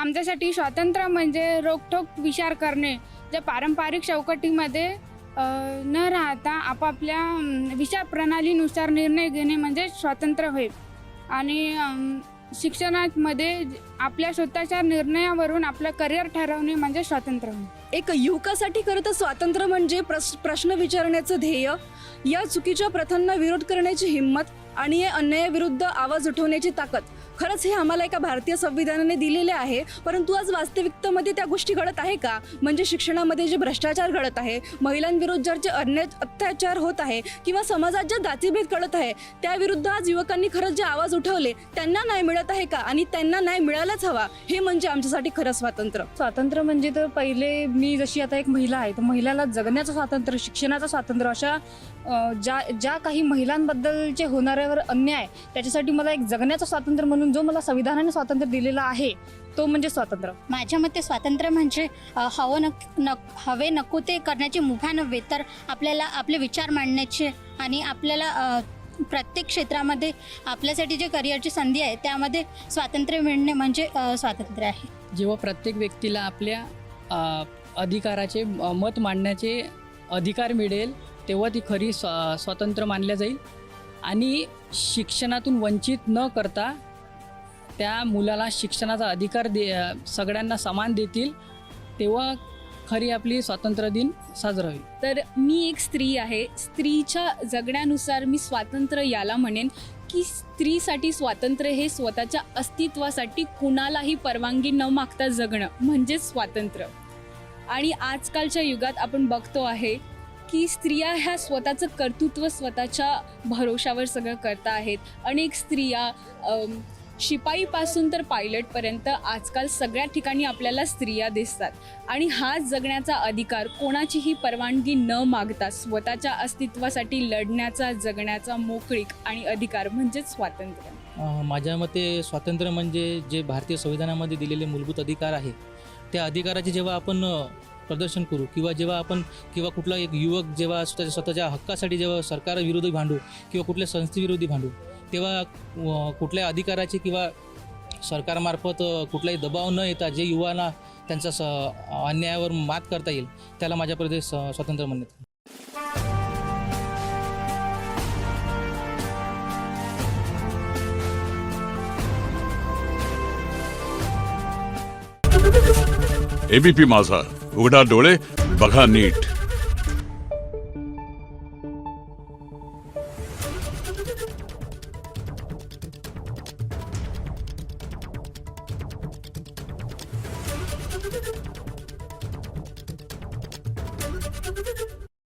आमच्यासाठी स्वातंत्र्य म्हणजे रोखठोक विचार करणे, जे पारंपरिक चौकटीमध्ये न राहता आपापल्या विचार प्रणालीनुसार निर्णय घेणे म्हणजे स्वातंत्र्य होय. आणि शिक्षणामध्ये आपल्या स्वतःच्या निर्णयावरून आपलं करिअर ठरवणे म्हणजे स्वातंत्र्य होय. एक युवकासाठी खरं तर स्वातंत्र्य म्हणजे प्रश्न विचारण्याचं ध्येय, या चुकीच्या प्रथांना विरोध करण्याची हिंमत आणि या अन्यायाविरुद्ध आवाज उठवण्याची ताकद. खरंच हे आम्हाला एका भारतीय संविधानाने दिलेले आहे. परंतु आज वास्तविकतेमध्ये त्या गोष्टी घडत आहे का? म्हणजे शिक्षणामध्ये जे भ्रष्टाचार घडत आहे, महिलांविरुद्ध जे अत्याचार होत आहे किंवा समाजात जे जातीभेद घडत आहे, त्याविरुद्ध आज युवकांनी खरंच जे आवाज उठवले त्यांना न्याय मिळत आहे का? आणि त्यांना न्याय मिळालाच हवा. हे म्हणजे आमच्यासाठी खरं स्वातंत्र्य. स्वातंत्र्य म्हणजे तर पहिले मी जशी आता एक महिला आहे तर महिलाला जगण्याचं स्वातंत्र्य, शिक्षणाचं स्वातंत्र्य, अशा ज्या काही महिलांबद्दलचे होणाऱ्यावर अन्याय त्याच्यासाठी मला एक जगण्याचं स्वातंत्र्य म्हणून जो मला संविधानाने स्वातंत्र्य दिलेलं आहे तो म्हणजे स्वातंत्र्य. माझ्या मते स्वातंत्र्य म्हणजे हवे नको ते करण्याची मुभा नव्हे, तर आपल्याला आपले विचार मांडण्याचे आणि आपल्याला प्रत्येक क्षेत्रामध्ये आपल्यासाठी जे करिअरची संधी आहे त्यामध्ये स्वातंत्र्य मिळणे म्हणजे स्वातंत्र्य आहे. जेव्हा प्रत्येक व्यक्तीला आपल्या अधिकाराचे मत मांडण्याचे अधिकार मिळेल तेव्हा ती खरी स्वातंत्र्य मानल्या जाईल. आणि शिक्षणातून वंचित न करता त्या मुलाला शिक्षणाचा अधिकार सगळ्यांना समान देतील तेव्हा खरी आपली स्वातंत्र्य दिन साजरा होईल. तर मी एक स्त्री आहे, स्त्रीच्या जगण्यानुसार मी स्वातंत्र्य याला म्हणेन की स्त्रीसाठी स्वातंत्र्य हे स्वतःच्या अस्तित्वासाठी कुणालाही परवानगी न मागता जगणं म्हणजे स्वातंत्र्य. आणि आजकालच्या युगात आपण बघतो आहे की स्त्रिया ह्या स्वतःचं कर्तृत्व स्वतःच्या भरोशावर सगळं करत आहेत. अनेक स्त्रिया शिपाईपासून तर पायलटपर्यंत आजकाल सगळ्या ठिकाणी आपल्याला स्त्रिया दिसतात. आणि हा जगण्याचा अधिकार कोणाचीही परवानगी न मागता स्वतःच्या अस्तित्वासाठी लढण्याचा, जगण्याचा मोकळीक आणि अधिकार म्हणजेच स्वातंत्र्य. माझ्या मते स्वातंत्र्य म्हणजे जे भारतीय संविधानामध्ये दिलेले मूलभूत अधिकार आहे त्या अधिकाराचे जेव्हा आपण प्रदर्शन करू किंवा कुठला एक युवक जेव्हा स्वतःच्या हक्कासाठी जेव्हा सरकारविरोधी भांडू किंवा कुठल्या संस्थेविरोधी भांडू तेव्हा कुठल्या अधिकाराचे किंवा सरकारमार्फत कुठलाही दबाव न येता जे युवांना त्यांच्या अन्यायावर मात करता येईल त्याला माझ्यापर्यंत स्वातंत्र्य म्हणतात. एबीपी माझा, उघडा डोळे बघा नीट.